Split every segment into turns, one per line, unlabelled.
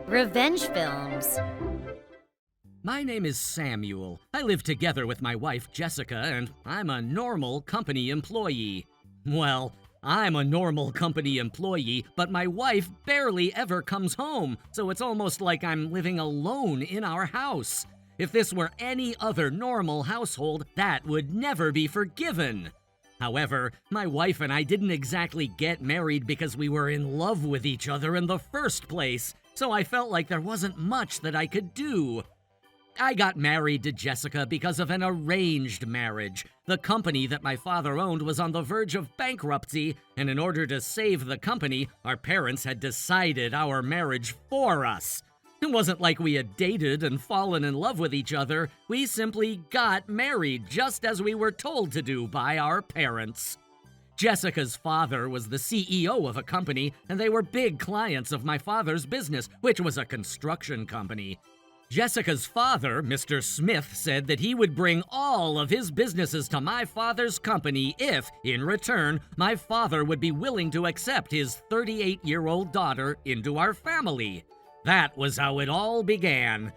Revenge films.
My name is Samuel. I live together with my wife, Jessica, and I'm a normal company employee. Well, I'm a normal company employee, but my wife barely ever comes home, so it's almost like I'm living alone in our house. If this were any other normal household, that would never be forgiven. However, my wife and I didn't exactly get married because we were in love with each other in the first place, so I felt like there wasn't much that I could do. I got married to Jessica because of an arranged marriage. The company that my father owned was on the verge of bankruptcy, and in order to save the company, our parents had decided our marriage for us. It wasn't like we had dated and fallen in love with each other. We simply got married just as we were told to do by our parents. Jessica's father was the CEO of a company, and they were big clients of my father's business, which was a construction company. Jessica's father, Mr. Smith, said that he would bring all of his businesses to my father's company if, in return, my father would be willing to accept his 38-year-old daughter into our family. That was how it all began.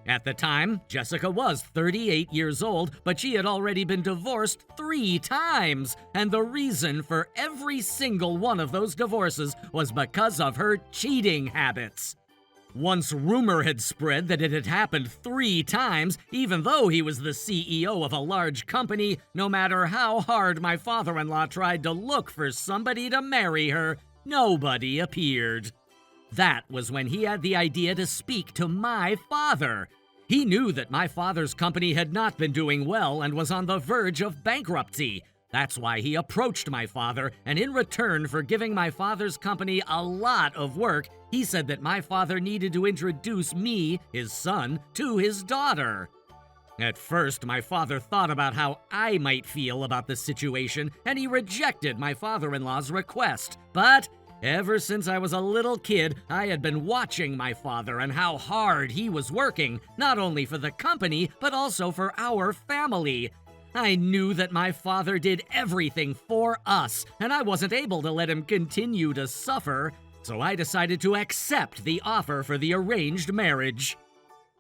At the time, Jessica was 38 years old, but she had already been divorced 3 times, and the reason for every single one of those divorces was because of her cheating habits. Once rumor had spread that it had happened 3 times, even though he was the CEO of a large company, no matter how hard my father-in-law tried to look for somebody to marry her, nobody appeared. That was when he had the idea to speak to my father. He knew that my father's company had not been doing well and was on the verge of bankruptcy. That's why he approached my father, and in return for giving my father's company a lot of work, he said that my father needed to introduce me, his son, to his daughter. At first, my father thought about how I might feel about the situation, and he rejected my father-in-law's request. But ever since I was a little kid, I had been watching my father and how hard he was working, not only for the company, but also for our family. I knew that my father did everything for us, and I wasn't able to let him continue to suffer, so I decided to accept the offer for the arranged marriage.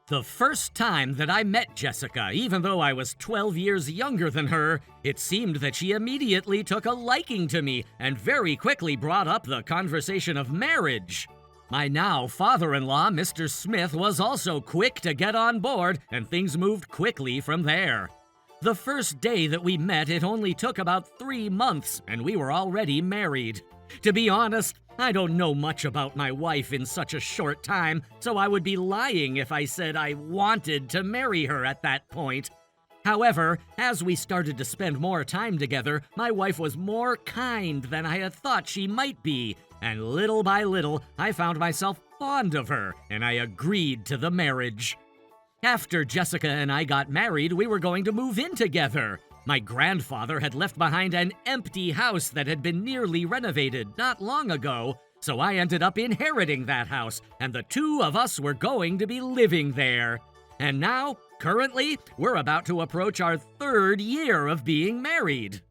The first time that I met Jessica, even though I was 12 years younger than her, it seemed that she immediately took a liking to me and very quickly brought up the conversation of marriage. My now father-in-law, Mr. Smith, was also quick to get on board, and things moved quickly from there. The first day that we met, it only took about 3 months, and we were already married. To be honest, I don't know much about my wife in such a short time, so I would be lying if I said I wanted to marry her at that point. However, as we started to spend more time together, my wife was more kind than I had thought she might be, and little by little, I found myself fond of her, and I agreed to the marriage. After Jessica and I got married, we were going to move in together. My grandfather had left behind an empty house that had been nearly renovated not long ago, so I ended up inheriting that house, and the 2 of us were going to be living there. And now, currently, we're about to approach our 3rd year of being married.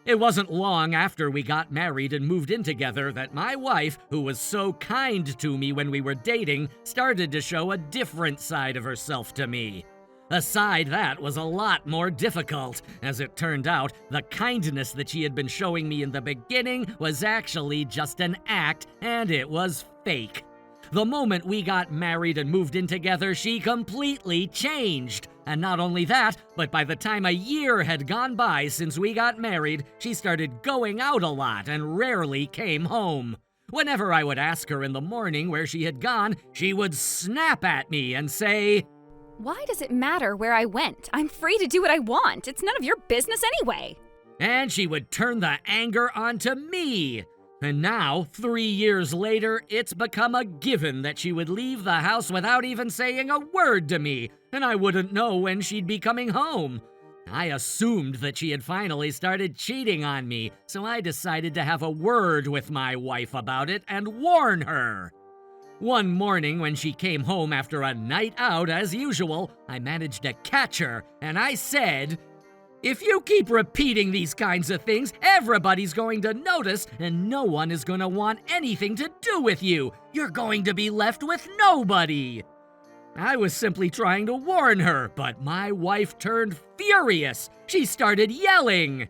It wasn't long after we got married and moved in together that my wife, who was so kind to me when we were dating, started to show a different side of herself to me. A side that was a lot more difficult. As it turned out, the kindness that she had been showing me in the beginning was actually just an act, and it was fake. The moment we got married and moved in together, she completely changed. And not only that, but by the time a year had gone by since we got married, she started going out a lot and rarely came home. Whenever I would ask her in the morning where she had gone, she would snap at me and say,
"Why does it matter where I went? I'm free to do what I want. It's none of your business anyway."
And she would turn the anger onto me. And now, 3 years later, it's become a given that she would leave the house without even saying a word to me, and I wouldn't know when she'd be coming home. I assumed that she had finally started cheating on me, so I decided to have a word with my wife about it and warn her. One morning when she came home after a night out as usual, I managed to catch her, and I said, If you keep repeating these kinds of things, everybody's going to notice and no one is going to want anything to do with you. You're going to be left with nobody. I was simply trying to warn her, but my wife turned furious. She started yelling.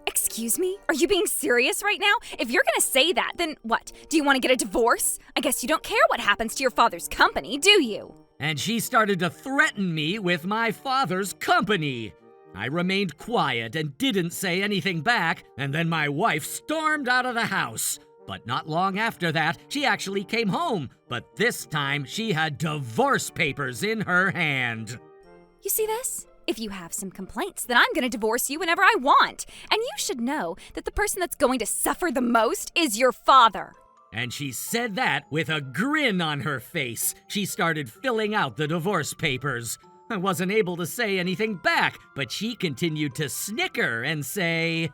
Excuse me? Are you being serious right now? If you're gonna say that, then what? Do you want to get a divorce? I guess you don't care what happens to your father's company, do you?
And she started to threaten me with my father's company. I remained quiet and didn't say anything back, and then my wife stormed out of the house. But not long after that, she actually came home, but this time she had divorce papers in her hand.
You see this? If you have some complaints, then I'm going to divorce you whenever I want. And you should know that the person that's going to suffer the most is your father.
And she said that with a grin on her face. She started filling out the divorce papers. I wasn't able to say anything back, but she continued to snicker and say,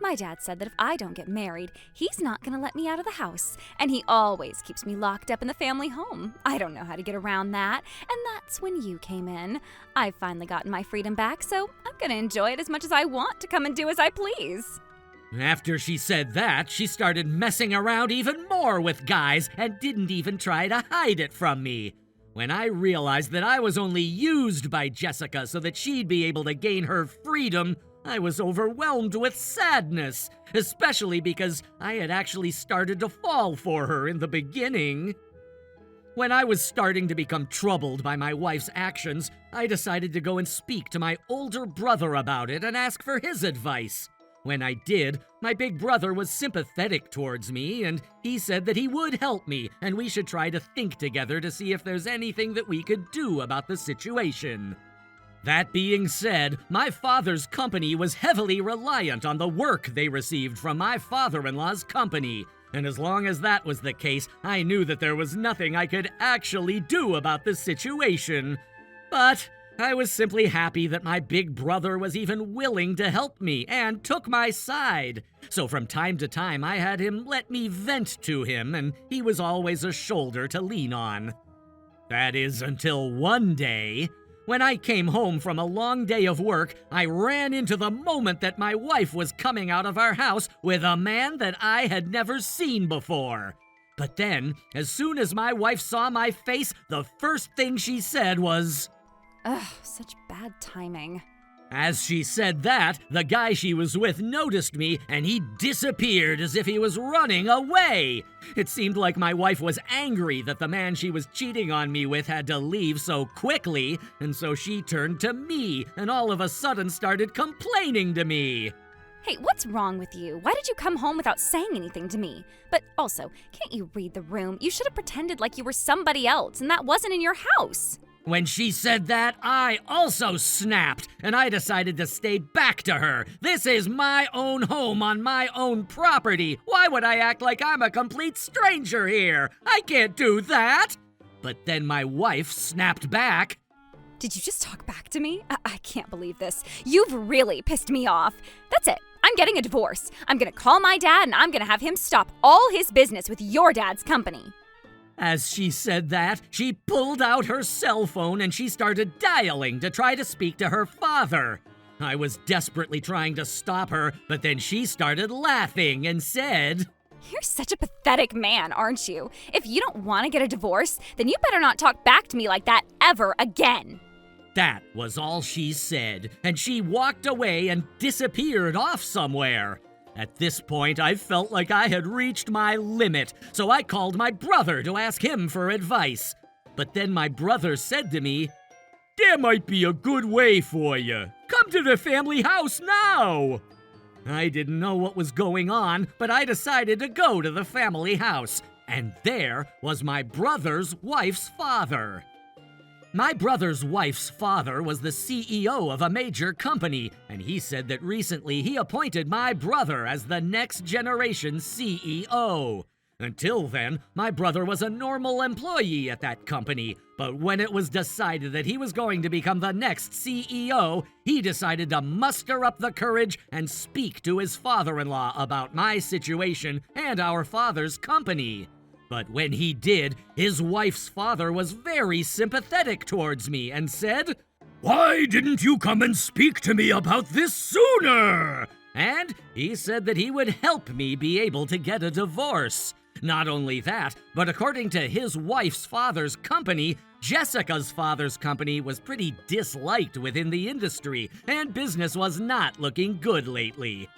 My dad said that if I don't get married, he's not going to let me out of the house, and he always keeps me locked up in the family home. I don't know how to get around that, and that's when you came in. I've finally gotten my freedom back, so I'm going to enjoy it as much as I want to come and do as I please.
After she said that, she started messing around even more with guys and didn't even try to hide it from me. When I realized that I was only used by Jessica so that she'd be able to gain her freedom, I was overwhelmed with sadness, especially because I had actually started to fall for her in the beginning. When I was starting to become troubled by my wife's actions, I decided to go and speak to my older brother about it and ask for his advice. When I did, my big brother was sympathetic towards me, and he said that he would help me, and we should try to think together to see if there's anything that we could do about the situation. That being said, my father's company was heavily reliant on the work they received from my father-in-law's company, and as long as that was the case, I knew that there was nothing I could actually do about the situation. But I was simply happy that my big brother was even willing to help me and took my side. So from time to time, I had him let me vent to him, and he was always a shoulder to lean on. That is until one day, when I came home from a long day of work, I ran into the moment that my wife was coming out of our house with a man that I had never seen before. But then, as soon as my wife saw my face, the first thing she said was,
Ugh, such bad timing.
As she said that, the guy she was with noticed me, and he disappeared as if he was running away. It seemed like my wife was angry that the man she was cheating on me with had to leave so quickly, and so she turned to me and all of a sudden started complaining to me.
Hey, what's wrong with you? Why did you come home without saying anything to me? But also, can't you read the room? You should have pretended like you were somebody else, and that wasn't in your house.
When she said that, I also snapped, and I decided to stay back to her. This is my own home on my own property. Why would I act like I'm a complete stranger here? I can't do that. But then my wife snapped back.
Did you just talk back to me? I can't believe this. You've really pissed me off. That's it. I'm getting a divorce. I'm gonna call my dad, and I'm gonna have him stop all his business with your dad's company.
As she said that, she pulled out her cell phone and she started dialing to try to speak to her father. I was desperately trying to stop her, but then she started laughing and said,
You're such a pathetic man, aren't you? If you don't want to get a divorce, then you better not talk back to me like that ever again.
That was all she said, and she walked away and disappeared off somewhere. At this point, I felt like I had reached my limit, so I called my brother to ask him for advice. But then my brother said to me, There might be a good way for you. Come to the family house now. I didn't know what was going on, but I decided to go to the family house, and there was my brother's wife's father. My brother's wife's father was the CEO of a major company, and he said that recently he appointed my brother as the next generation CEO. Until then, my brother was a normal employee at that company, but when it was decided that he was going to become the next CEO, he decided to muster up the courage and speak to his father-in-law about my situation and our father's company. But when he did, his wife's father was very sympathetic towards me and said, "Why didn't you come and speak to me about this sooner?" And he said that he would help me be able to get a divorce. Not only that, but according to his wife's father's company, Jessica's father's company was pretty disliked within the industry, and business was not looking good lately.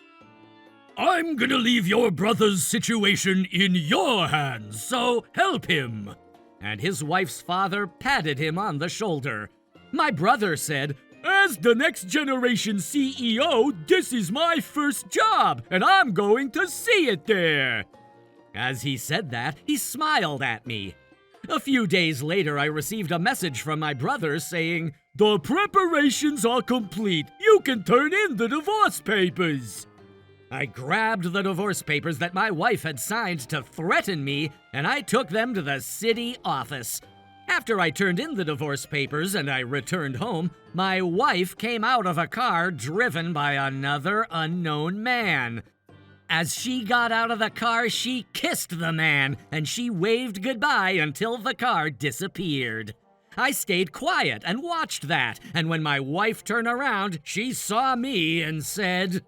"I'm gonna leave your brother's situation in your hands, so help him." And his wife's father patted him on the shoulder. My brother said, "As the next generation CEO, this is my first job, and I'm going to see it there." As he said that, he smiled at me. A few days later, I received a message from my brother saying, "The preparations are complete. You can turn in the divorce papers." I grabbed the divorce papers that my wife had signed to threaten me, and I took them to the city office. After I turned in the divorce papers and I returned home, my wife came out of a car driven by another unknown man. As she got out of the car, she kissed the man, and she waved goodbye until the car disappeared. I stayed quiet and watched that, and when my wife turned around, she saw me and said,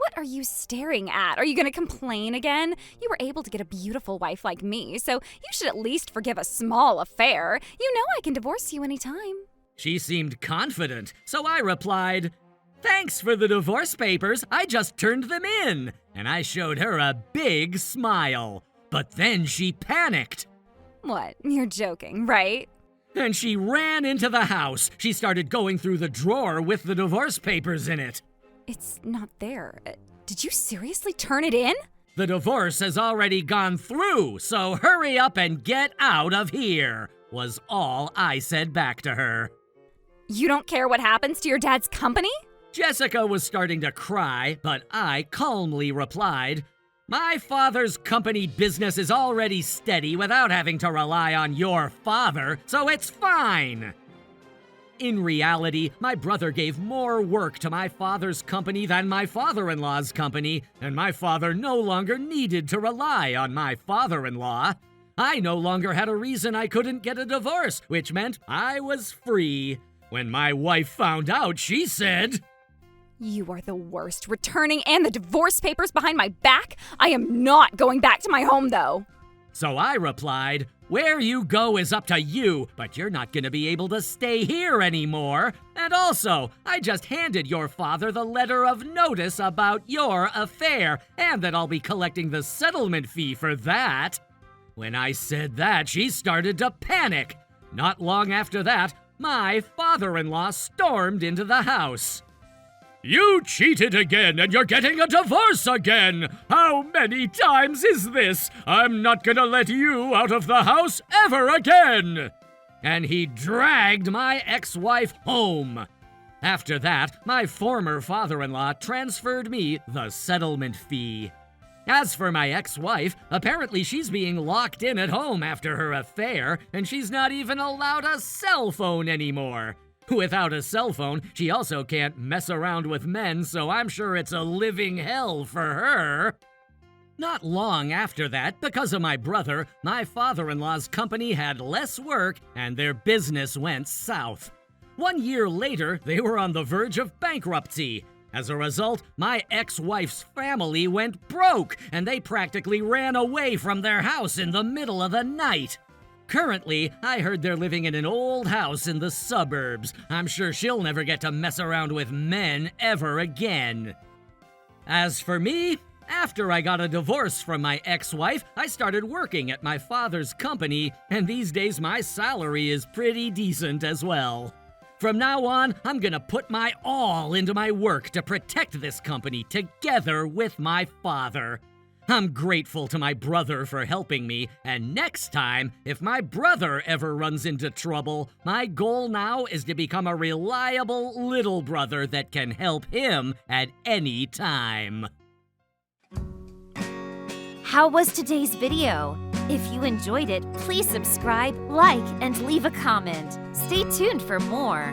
What are you staring at? Are you going to complain again? You were able to get a beautiful wife like me, so you should at least forgive a small affair. You know I can divorce you anytime.
She seemed confident, so I replied, "Thanks for the divorce papers. I just turned them in." And I showed her a big smile. But then she panicked.
What? You're joking, right?
And she ran into the house. She started going through the drawer with the divorce papers in it.
It's not there. Did you seriously turn it in?
"The divorce has already gone through, so hurry up and get out of here," was all I said back to her.
You don't care what happens to your dad's company?
Jessica was starting to cry, but I calmly replied, "My father's company business is already steady without having to rely on your father, so it's fine." In reality, my brother gave more work to my father's company than my father-in-law's company, and my father no longer needed to rely on my father-in-law. I no longer had a reason I couldn't get a divorce, which meant I was free. When my wife found out, she said,
You are the worst, returning and the divorce papers behind my back. I am not going back to my home, though.
So I replied, "Where you go is up to you, but you're not going to be able to stay here anymore. And also, I just handed your father the letter of notice about your affair, and that I'll be collecting the settlement fee for that." When I said that, she started to panic. Not long after that, my father-in-law stormed into the house. "You cheated again, and you're getting a divorce again! How many times is this? I'm not gonna let you out of the house ever again!" And he dragged my ex-wife home. After that, my former father-in-law transferred me the settlement fee. As for my ex-wife, apparently she's being locked in at home after her affair, and she's not even allowed a cell phone anymore. Without a cell phone, she also can't mess around with men, so I'm sure it's a living hell for her. Not long after that, because of my brother, my father-in-law's company had less work and their business went south. 1 year later, they were on the verge of bankruptcy. As a result, my ex-wife's family went broke, and they practically ran away from their house in the middle of the night. Currently, I heard they're living in an old house in the suburbs. I'm sure she'll never get to mess around with men ever again. As for me, after I got a divorce from my ex-wife, I started working at my father's company, and these days my salary is pretty decent as well. From now on, I'm gonna put my all into my work to protect this company together with my father. I'm grateful to my brother for helping me, and next time, if my brother ever runs into trouble, my goal now is to become a reliable little brother that can help him at any time.
How was today's video? If you enjoyed it, please subscribe, like, and leave a comment. Stay tuned for more.